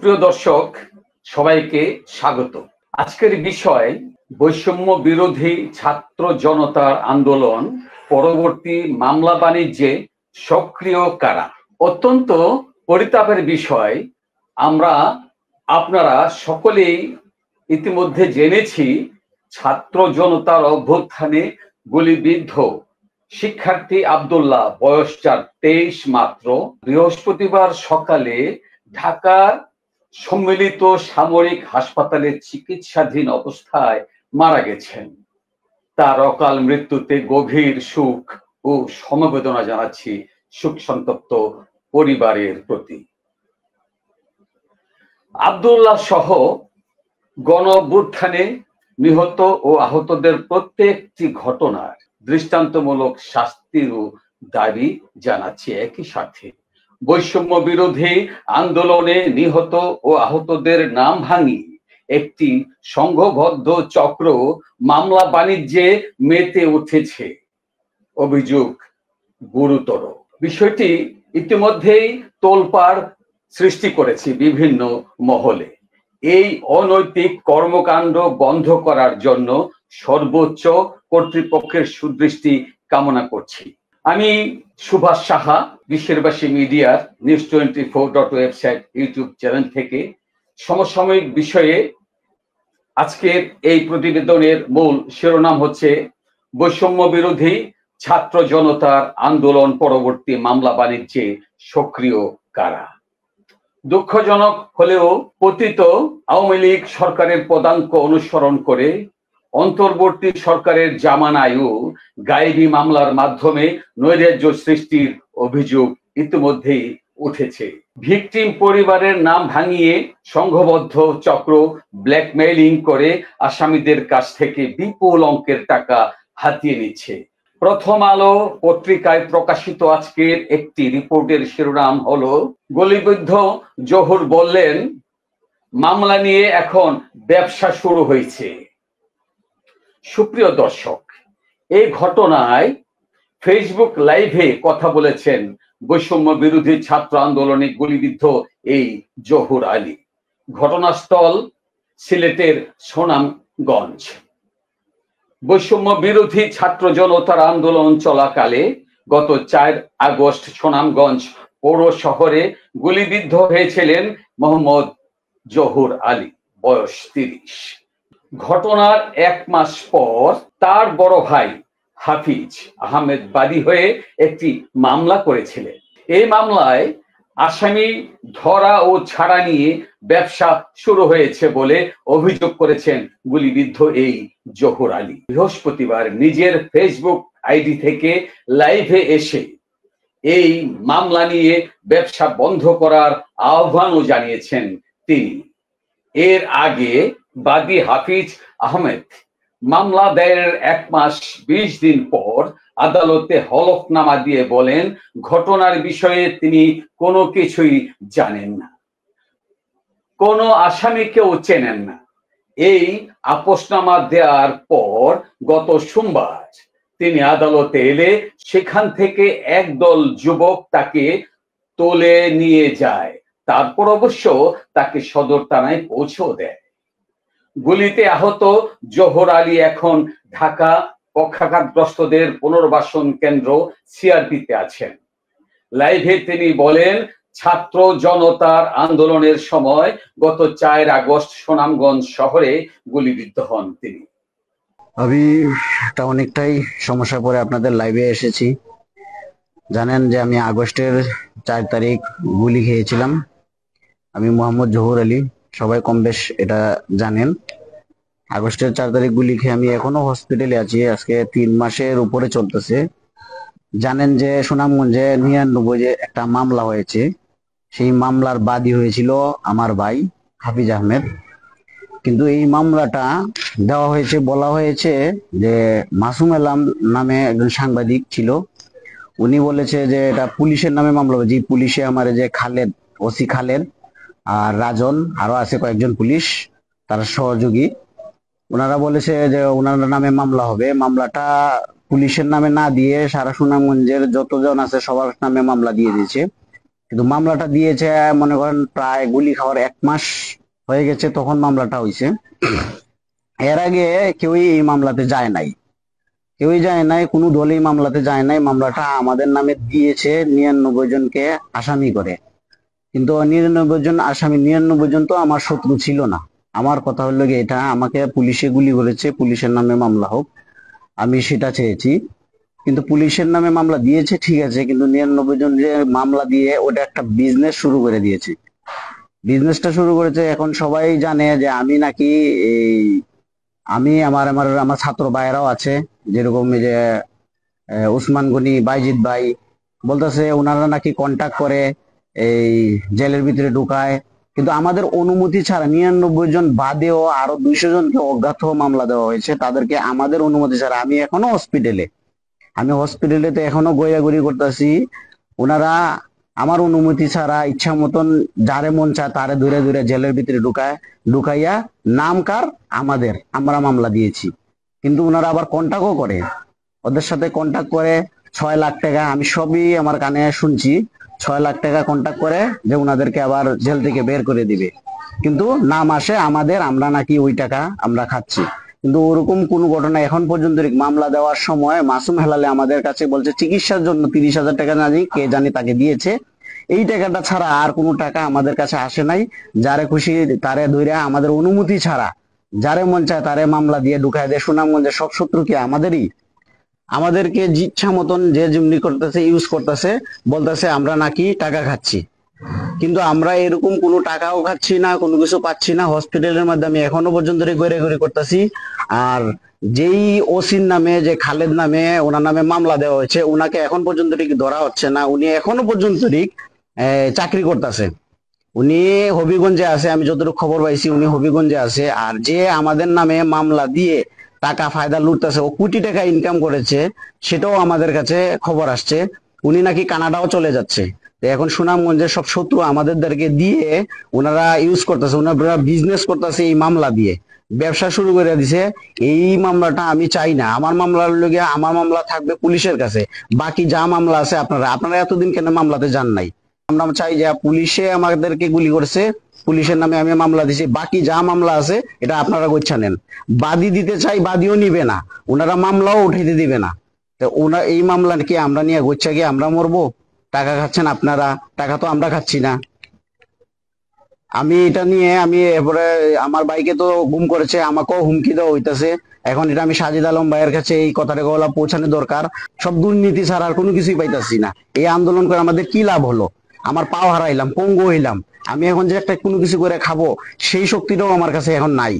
সুপ্রিয় দর্শক, সবাইকে স্বাগত। আজকের বিষয় বৈষম্য বিরোধী ছাত্র জনতার আন্দোলন পরবর্তী মামলা বাণিজ্যে সক্রিয় কারা। অত্যন্ত পরিতাপের বিষয়, আপনারা সকলেই ইতিমধ্যে জেনেছি ছাত্র জনতার অভ্যুত্থানে গুলিবিদ্ধ শিক্ষার্থী আব্দুল্লাহ, বয়স যার 23 মাত্র, বৃহস্পতিবার সকালে ঢাকার সম্মিলিত সামরিক হাসপাতালে চিকিৎসাধীন অবস্থায় মারা গেছেন। তার অকাল মৃত্যুতে গভীর শোক ও সমবেদনা জানাচ্ছি শোক সন্তপ্ত পরিবারের প্রতি। আব্দুল্লাহ সহ গণ অভ্যুত্থানে নিহত ও আহতদের প্রত্যেকটি ঘটনার দৃষ্টান্তমূলক শাস্তিরও দাবি জানাচ্ছি। একই সাথে বৈষম্য বিরোধী আন্দোলনে নিহত ও আহতদের নাম ভাঙিয়ে একটি সংঘবদ্ধ চক্র মামলা বাণিজ্যে মেতে উঠেছে। অভিযোগ গুরুতর। বিষয়টি ইতিমধ্যেই তোলপাড় সৃষ্টি করেছে বিভিন্ন মহলে। এই অনৈতিক কর্মকাণ্ড বন্ধ করার জন্য সর্বোচ্চ কর্তৃপক্ষের সুদৃষ্টি কামনা করছি। আমি সুভাষ সাহা, বিশ্বেরবাসী মিডিয়ার News24 ওয়েবসাইট ইউটিউব চ্যানেল থেকে সমসাময়িক বিষয়ে আজকের এই প্রতিবেদনের মূল শিরোনাম হচ্ছে বৈষম্য বিরোধী ছাত্র জনতার আন্দোলন পরবর্তী মামলা বাণিজ্যে সক্রিয় কারা। দুঃখজনক হলেও পতিত আওয়ামী লীগ সরকারের পদাঙ্ক অনুসরণ করে অন্তর্বর্তী সরকারের জামানায়ও গায়েবী মামলার মাধ্যমে নৈরাজ্য সৃষ্টির অভিযোগ ইতিমধ্যেই উঠেছে। ভিকটিম পরিবারের নাম ভাঙিয়ে সংঘবদ্ধ চক্র ব্ল্যাকমেইলিং করে আসামিদের কাছ থেকে বিপুল অঙ্কের টাকা হাতিয়ে নিচ্ছে। প্রথম আলো পত্রিকায় প্রকাশিত আজকের একটি রিপোর্টের শিরোনাম হলো, গুলিবিদ্ধ জহুর বললেন মামলা নিয়ে এখন ব্যবসা শুরু হয়েছে। সুপ্রিয় দর্শক, এই ঘটনায় ফেসবুক লাইভে কথা বলেছেন বৈষম্য বিরোধী ছাত্র আন্দোলনে গুলিবিদ্ধ এই জহুর আলী। ঘটনাস্থল সিলেটের সুনামগঞ্জ। বৈষম্য বিরোধী ছাত্র জনতার আন্দোলন চলাকালে গত 4 আগস্ট সুনামগঞ্জ পৌর শহরে গুলিবিদ্ধ হয়েছিলেন মোহাম্মদ জহুর আলী, বয়স 30। ঘটনার 1 মাস পর তার বড় ভাই হাফিজ আহমেদ বাদী হয়ে একটি মামলা করেছিলেন। এই মামলায় আসামি ধরা ও ছাড়া নিয়ে ব্যবসা শুরু হয়েছে বলে অভিযোগ করেছেন গুলিবিদ্ধ এই জহুর আলী। বৃহস্পতিবার নিজের ফেসবুক আইডি থেকে লাইভে এসে এই মামলা নিয়ে ব্যবসা বন্ধ করার আহ্বানও জানিয়েছেন তিনি। এর আগে বাদী হাফিজ আহমেদ মামলা দায়েরের 1 মাস 20 দিন পর আদালতে হলফনামা দিয়ে বলেন ঘটনার বিষয়ে তিনি কোনো কিছুই জানেন না, কোনো আসামিকেও চেনেন না। এই আপোসনামা দেওয়ার পর গত সোমবার তিনি আদালতে এলে সেখান থেকে একদল যুবক তাকে তুলে নিয়ে যায়। তারপর অবশ্য তাকে সদর থানায় পৌঁছেও দেয়। গুলিতে আহত জহুর আলী এখন ঢাকা পক্ষাঘাতগ্রস্তদের পুনর্বাসন কেন্দ্র সিআরপিতে আছেন। লাইভে তিনি বলেন, ছাত্র জনতার আন্দোলনের সময় গত 4 আগস্ট সুনামগঞ্জ শহরে গুলিবিদ্ধ হন তিনি। আমি অনেকটাই সমস্যা পরে আপনাদের লাইভে এসেছি। জানেন যে আমি আগস্টের 4 তারিখ গুলি খেয়েছিলাম। আমি মোহাম্মদ জহুর আলী, সবাই কম বেশ এটা জানেন। আগস্টের 4 তারিখ গুলি খেয়ে আমি এখনো হসপিটালে আছি, আজকে 3 মাসের উপরে চলতেছে। জানেন যে সুনামগঞ্জে 99 যে একটা মামলা হয়েছে, সেই মামলার বাদী হয়েছিল আমার ভাই হাফিজ আহমেদ। কিন্তু এই মামলাটা দেওয়া হয়েছে, বলা হয়েছে যে মাসুম আলম নামে একজন সাংবাদিক ছিল, উনি বলেছে যে এটা পুলিশের নামে মামলা হয়েছে। পুলিশে আমার যে খালেদ, ওসি খালেদ আর রাজন, আরো আছে কয়েকজন পুলিশ, তার সহযোগী, ওনারা বলেছে যে ওনার নামে মামলা হবে। মামলাটা পুলিশের নামে না দিয়ে সারা সুনামগঞ্জের যতজন আছে সবার নামে মামলা দিয়ে দিয়েছে। কিন্তু মামলাটা দিয়েছে মনে করেন প্রায় গুলি খাওয়ার 1 মাস হয়ে গেছে, তখন মামলাটা হয়েছে। এর আগে কেউই এই মামলাতে যায় নাই, কেউই যায় নাই, কোনো দলই মামলাতে যায় নাই। মামলাটা আমাদের নামে দিয়েছে 99 জনকে আসামি করে। কিন্তু 99 জন আসামি, 99 জন তো আমার শত্রু ছিল না। আমার কথা হলো গিয়ে এটা, আমাকে পুলিশে গুলি করেছে, পুলিশের নামে মামলা হোক, আমি সেটা চেয়েছি। কিন্তু পুলিশের নামে মামলা দিয়েছে ঠিক আছে, কিন্তু 99 জন যে মামলা দিয়ে ওটা একটা বিজনেস শুরু করে দিয়েছে। বিজনেসটা শুরু করেছে, এখন সবাই জানে যে আমি নাকি এই, আমি আমার আমার আমার ছাত্র ভাইয়েরাও আছে, যেরকম এই যে উসমান গনি, বাইজিৎ ভাই বলতেছে ওনারা নাকি কন্টাক্ট করে এই জেলের ভিতরে ঢুকায়, কিন্তু আমাদের অনুমতি ছাড়া 99 জন বাদেও আরো 200 জনকে অজ্ঞাত মামলা দেওয়া হয়েছে, তাদেরকে আমাদের অনুমতি ছাড়া। আমি এখনো হসপিটালে, আমি হসপিটালেতে এখনো গড়াগড়ি করতেছি। ওনারা আমার অনুমতি ছাড়া ইচ্ছা মতন যারে মন চায় তারে ধরে ধরে জেলের ভিতরে ঢুকাইয়া নাম কার আমাদের, আমরা মামলা দিয়েছি। কিন্তু ওনারা আবার কন্টাক্টও করে, ওদের সাথে কন্টাক্ট করে 6 লাখ টাকা, আমি সবই আমার কানে শুনছি, 6 লাখ টাকা কন্টাক্ট করে যে ওনাদেরকে আবার জেল থেকে বের করে দিবে। কিন্তু নাম আসে আমাদের, আমরা নাকি ওই টাকা আমরা খাচ্ছি। কিন্তু ওরকম কোন ঘটনা এখন পর্যন্ত, মামলা দেওয়ার সময় মাসুম হেলালে আমাদের কাছে বলছে চিকিৎসার জন্য 30,000 টাকা জানি কে জানি তাকে দিয়েছে, এই টাকাটা ছাড়া আর কোনো টাকা আমাদের কাছে আসে নাই। যারে খুশি তারে ধইরা আমাদের অনুমতি ছাড়া যারে মন চায় তারে মামলা দিয়ে ঢুকায় দেয়। সুনামগঞ্জের সব শত্রু কি আমাদেরই? আমাদেরকে ইচ্ছা মতন যে যেমনি করতেছে ইউজ করতেছে, বলতেছে আমরা নাকি টাকা খাচ্ছি, কিন্তু আমরা এরকম কোনো টাকাও খাচ্ছি না, কোনো কিছু পাচ্ছি না। হসপিটালের মাধ্যমে এখনো পর্যন্ত ঘুরে করতেছি। আর যেই ওসির নামে, যে খালেদ নামে, ওনার নামে মামলা দেওয়া হয়েছে, ওনাকে এখন পর্যন্ত ধরা হচ্ছে না। উনি এখনো পর্যন্ত চাকরি করতেছে, উনি হবিগঞ্জে আছে, আমি যতটুকু খবর পাইছি উনি হবিগঞ্জে আছে। আর যে আমাদের নামে মামলা দিয়ে টাকা ফায়দা লুটতেছে, ও কোটি টাকা ইনকাম করেছে, সেটাও আমাদের কাছে খবর আসছে। উনি নাকি কানাডাও চলে যাচ্ছে। তো এখন সুনামগঞ্জের সব শত্রু আমাদেরকে দিয়ে ওনারা ইউজ করতেছে, ওনারা বিজনেস করতেছে এই মামলা দিয়ে, ব্যবসা শুরু করে দিছে। এই মামলাটা আমি চাই না, আমার মামলার লগে আমার মামলা থাকবে পুলিশের কাছে। বাকি যা মামলা আছে আপনারা আপনারা এতদিন কেন মামলাতে যান নাই? আমরা চাই যে পুলিশে আমাদেরকে গুলি করেছে, পুলিশের নামে আমি মামলা দিছি, বাকি যা মামলা আছে এটা আপনারা গোচ্ছা নেন। বাদী দিতে চাই, বাদীও নিবে না, ওনারা মামলাও উঠাইতে দিবে না। তো ওনার এই মামলা কি আমরা নিয়ে গোচ্ছা গিয়ে আমরা মরবো? টাকা খাচ্ছেন আপনারা, টাকা তো আমরা খাচ্ছি না। আমি এটা নিয়ে আমি এরপরে আমার ভাইকে তো গুম করেছে, আমাকেও হুমকি দেওয়া হইতাছে। এখন এটা আমি সাজিদ আলম ভাইয়ের কাছে এই কথাটা গলা পৌঁছানো দরকার। সব দুর্নীতি ছাড়া আর কোনো কিছুই পাইতাছি না। এই আন্দোলন করে আমাদের কি লাভ হলো? আমার পাও হারাইলাম, পঙ্গু হইলাম। আমি এখন যে একটা কোনো কিছু করে খাবো সেই শক্তিটাও আমার কাছে এখন নাই।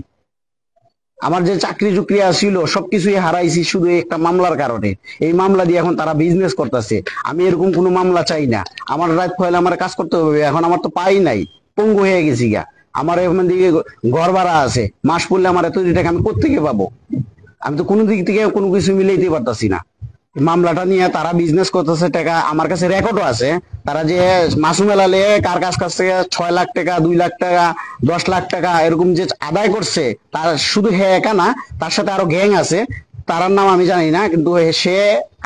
আমার যে চাকরি চুকরি আসছিল সবকিছুই হারাইছি শুধু একটা মামলার কারণে। এই মামলা দিয়ে এখন তারা বিজনেস করতেছে। আমি এরকম কোনো মামলা চাই না। আমার রাত হইলে আমার কাজ করতে হবে, এখন আমার তো পাই নাই, পঙ্গু হয়ে গেছি গা। আমার এখান দিকে ঘর ভাড়া আছে, মাস পড়লে আমার এত টাকা আমি কোত্থেকে পাবো? আমি তো কোনো দিক থেকে কোনো কিছু মিলাইতে পারতাছি না। মামলাটা নিয়ে তারা বিজনেস করতেছে, টাকা আমার কাছে রেকর্ডও আছে। তারা যে মাসুম এলালে কার কাছ থেকে 6 লাখ টাকা, 2 লাখ টাকা, 10 লাখ টাকা এরকম যে আদায় করছে, তার শুধু হে একা না, তার সাথে আরো গ্যাং আছে। তার নাম আমি জানি না, কিন্তু সে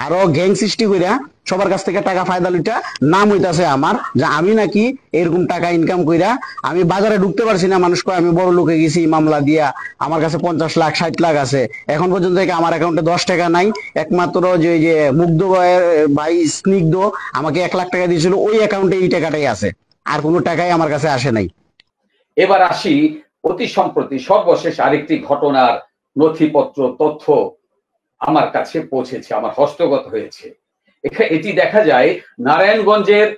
আরো গ্যাং সৃষ্টি কইরা সবার কাছ থেকে টাকা ফায়দা লুটা নাম হইতাছে আমার, যে আমি নাকি এরকম টাকা ইনকাম কইরা আমি বাজারে ঢুকতে পারছি না। মানুষ কয় আমি বড় লোকে গেছি মামলা দিয়া, আমার কাছে 50 লাখ 60 লাখ আছে। এখন পর্যন্ত আমার অ্যাকাউন্টে 10 টাকা নাই। একমাত্র যে মুগ্ধ ভাই স্নিগ্ধ আমাকে 1 লাখ টাকা দিয়েছিল, ওই অ্যাকাউন্টে এই টাকাটাই আছে, আর কোনো টাকাই আমার কাছে আসে নাই। এবার আসি অতি সম্প্রতি সর্বশেষ আরেকটি ঘটনার নথিপত্র তথ্য আমার কাছে পৌঁছেছে, আমার হস্তগত হয়েছে। এটি দেখা যায় নারায়ণগঞ্জের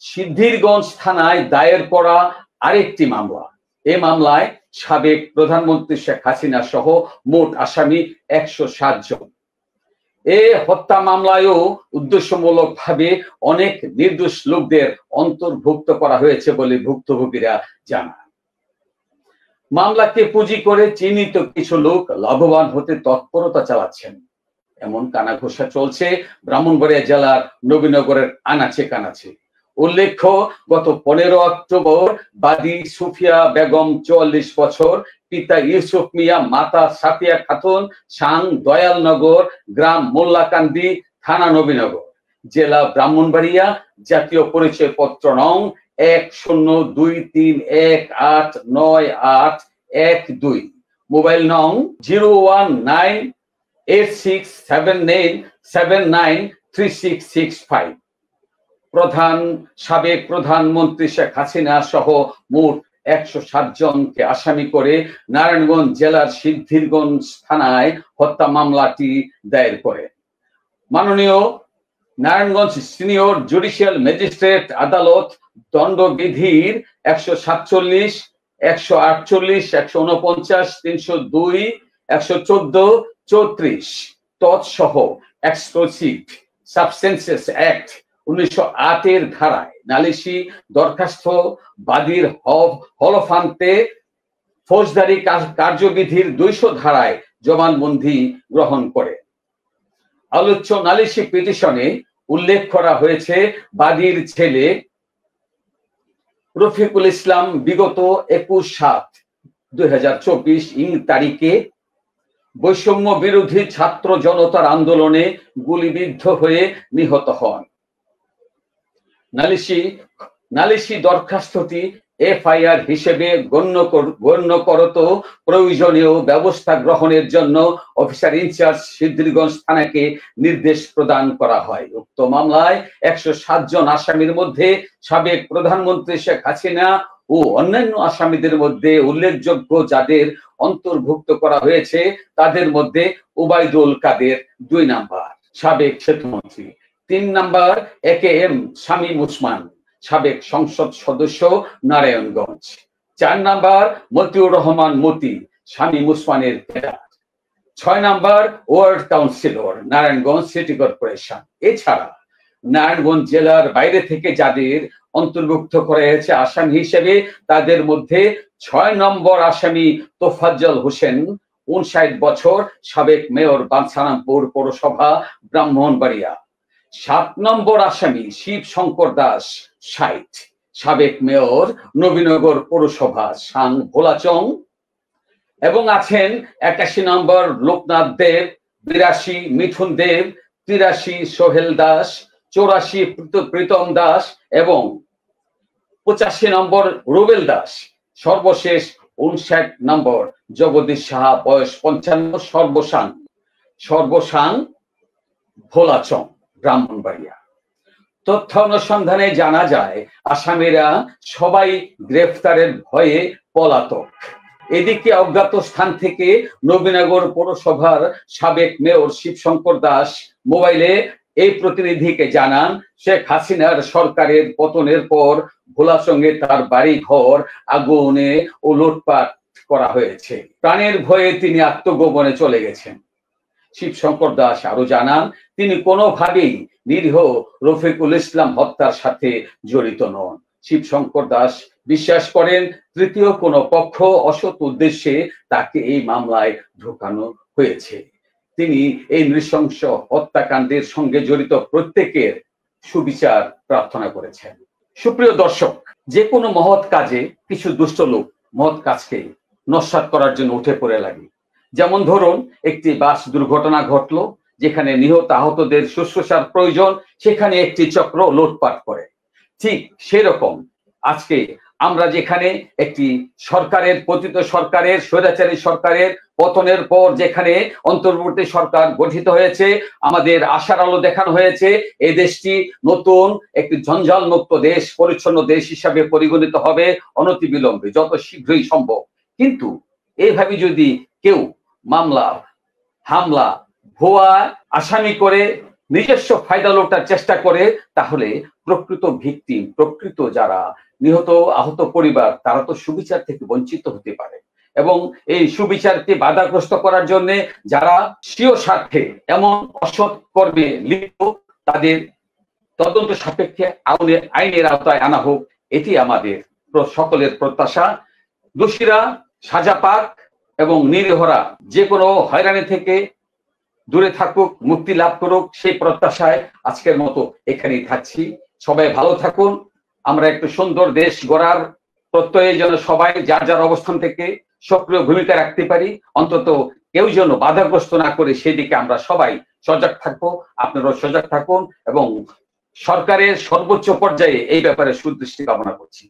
সিদ্ধিরগঞ্জ থানায় দায়ের করা আরেকটি মামলা। এই মামলায় সাবেক প্রধানমন্ত্রী শেখ হাসিনা সহ মোট আসামি 107 জন। এ হত্যা মামলায়ও উদ্দেশ্যমূলকভাবে অনেক নির্দোষ লোকদের অন্তর্ভুক্ত করা হয়েছে বলে ভুক্তভোগীরা জানান। মামলাকে পুঁজি করে চিহ্নিত কিছু লোক লাভবান হতে তৎপরতা চালাচ্ছেন, এমন কানাঘোষা চলছে ব্রাহ্মণবাড়িয়া জেলার নবীনগরের আনাচে কানাচে। উল্লেখ্য, গত 15 অক্টোবর বাদী সুফিয়া বেগম 44 বছর, পিতা ইউসুফ মিয়া, মাতা সাফিয়া খাতুন, সাং দয়ালনগর, গ্রাম মোল্লাকান্দি, থানা নবীনগর, জেলা ব্রাহ্মণবাড়িয়া, জাতীয় পরিচয়পত্র নং 10231898112, মোবাইল নং 0198679793665। সাবেক প্রধানমন্ত্রী শেখ হাসিনা সহ মোট 107 জনকে আসামি করে নারায়ণগঞ্জ জেলার সিদ্ধিরগঞ্জ থানায় হত্যা মামলাটি দায়ের করে। মাননীয় নারায়ণগঞ্জ সিনিয়র জুডিশিয়াল ম্যাজিস্ট্রেট আদালত দণ্ডবিধির 147, 148, 149, 302, 114, 34 তৎসহ এক্সপ্লোসিভ সাবস্টেন্সেস অ্যাক্ট 1908 ধারায় নালিশি দরখাস্ত বাদীর হলফান্তে ফৌজদারি কার্যবিধির 200 ধারায় জবানবন্দি গ্রহণ করে। আলোচ্য নালিশি পিটিশনে উল্লেখ করা হয়েছে বাদীর ছেলে রফিকুল ইসলাম বিগত 21/7/2024 তারিখে বৈষম্য বিরোধী ছাত্র জনতার আন্দোলনে গুলিবিদ্ধ হয়ে নিহত হন। নালিশি দরখাস্তটি এফআইআর হিসেবে গণ্য করত প্রয়োজনীয় ব্যবস্থা গ্রহণের জন্য অফিসার ইনচার্জ সিদ্ধিরগঞ্জ থানাকে নির্দেশ প্রদান করা হয়। উক্ত মামলায় 107 জন আসামির মধ্যে সাবেক প্রধানমন্ত্রী শেখ হাসিনা ও অন্যান্য আসামিদের মধ্যে উল্লেখযোগ্য যাদের অন্তর্ভুক্ত করা হয়েছে তাদের মধ্যে ওবায়দুল কাদের 2 নাম্বার, সাবেক সেতুমন্ত্রী; 3 নাম্বার AKM শামীম ওসমান, সাবেক সংসদ সদস্য নারায়ণগঞ্জ; 4 নাম্বার মতিউর রহমান মতি, শামীম ওসমানের cadre; 6 number ward councillor, Narayanganj city corporation. এছাড়া নারায়ণগঞ্জ জেলার বাইরে থেকে যাদের অন্তর্ভুক্ত করা হয়েছে আসামি হিসেবে তাদের মধ্যে 6 নম্বর আসামি তোফাজ্জল হোসেন, 59 বছর, সাবেক মেয়র বাঞ্ছারামপুর পৌরসভা, ব্রাহ্মণবাড়িয়া; 7 নম্বর আসামি শিব শঙ্কর দাস, 60, সাবেক মেয়র, নবীনগর পৌরসভা, সাং ভোলাচং; এবং আছেন 81 নম্বর লোকনাথ দেব, 82 মিঠুন দেব, 83 সোহেল দাস, 84 প্রীতম দাস এবং 85 নম্বর রুবেল দাস। সর্বশেষ 59 নম্বর জগদীশ সাহা, বয়স 55, সর্বসাং ভোলাচং, ব্রাহ্মণবাড়িয়া। তথ্য অনুসন্ধানে জানা যায় আসামিরা সবাই গ্রেফতারের ভয়ে পলাতক। এদিকে অজ্ঞাত স্থান থেকে নবীনগর পৌরসভার সাবেক মেয়র শিবশঙ্কর দাস মোবাইলে এই প্রতিনিধিকে জানান শেখ হাসিনার সরকারের পতনের পর ভোলাচঙ্গে তার বাড়ি ঘর আগুনে ও লুটপাট করা হয়েছে। প্রাণের ভয়ে তিনি আত্মগোপনে চলে গেছেন। শিবশঙ্কর দাস আরো জানান তিনি কোনোভাবেই নিরীহ রফিকুল ইসলাম হত্যার সাথে জড়িত নন। শিবশঙ্কর দাস বিশ্বাস করেন তৃতীয় কোনো পক্ষ অসৎ উদ্দেশ্যে তাকে এই মামলায় ঢোকানো হয়েছে। তিনি এই নৃশংস হত্যাকাণ্ডের সঙ্গে জড়িত প্রত্যেকের সুবিচার প্রার্থনা করেছেন। সুপ্রিয় দর্শক, যে কোনো মহৎ কাজে কিছু দুষ্ট লোক মহৎ কাজকে নস্যাৎ করার জন্য উঠে পড়ে লাগে। যেমন ধরুন, একটি বাস দুর্ঘটনা ঘটলো, যেখানে নিহত আহতদের শুশ্রূষার প্রয়োজন, সেখানে একটি চক্র লুটপাট করে। ঠিক সেরকম আজকে আমরা যেখানে একটি সরকারের, পতিত সরকারের, স্বৈরাচারী সরকারের পতনের পর যেখানে অন্তর্বর্তী সরকার গঠিত হয়েছে, আমাদের আশার আলো দেখানো হয়েছে এই দেশটি নতুন একটি জঞ্জাল মুক্ত দেশ, পরিচ্ছন্ন দেশ হিসাবে পরিগণিত হবে অনতিবিলম্বে, যত শীঘ্রই সম্ভব। কিন্তু এইভাবে যদি কেউ মামলা, হামলা, ভুয়া আসামি করে নিজস্ব ফায়দা লোটার চেষ্টা করে, তাহলে প্রকৃত ভিকটিম, প্রকৃত যারা নিহত আহত পরিবার, তারা তো সুবিচার থেকে বঞ্চিত হতে পারে। এবং এই সুবিচারকে বাধাগ্রস্ত করার জন্য যারা স্বীয় স্বার্থে এমন অসৎ কর্মে লিপ্ত, তাদের তদন্ত সাপেক্ষে আইনের আওতায় আনা হোক, এটি আমাদের সকলের প্রত্যাশা। দোষীরা সাজা পাক এবং নিরীহরা যে কোনো হয়রানি থেকে দূরে থাকুক, মুক্তি লাভ করুক, সেই প্রত্যাশায় আজকের মতো এখানেই থাকছি। সবাই ভালো থাকুন। আমরা একটু সুন্দর দেশ গড়ার প্রত্যয়ে যেন সবাই যার যার অবস্থান থেকে সক্রিয় ভূমিকা রাখতে পারি, অন্তত কেউ যেন বাধাগ্রস্ত না করে সেদিকে আমরা সবাই সজাগ থাকবো, আপনারাও সজাগ থাকুন এবং সরকারের সর্বোচ্চ পর্যায়ে এই ব্যাপারে সুদৃষ্টি কামনা করছি।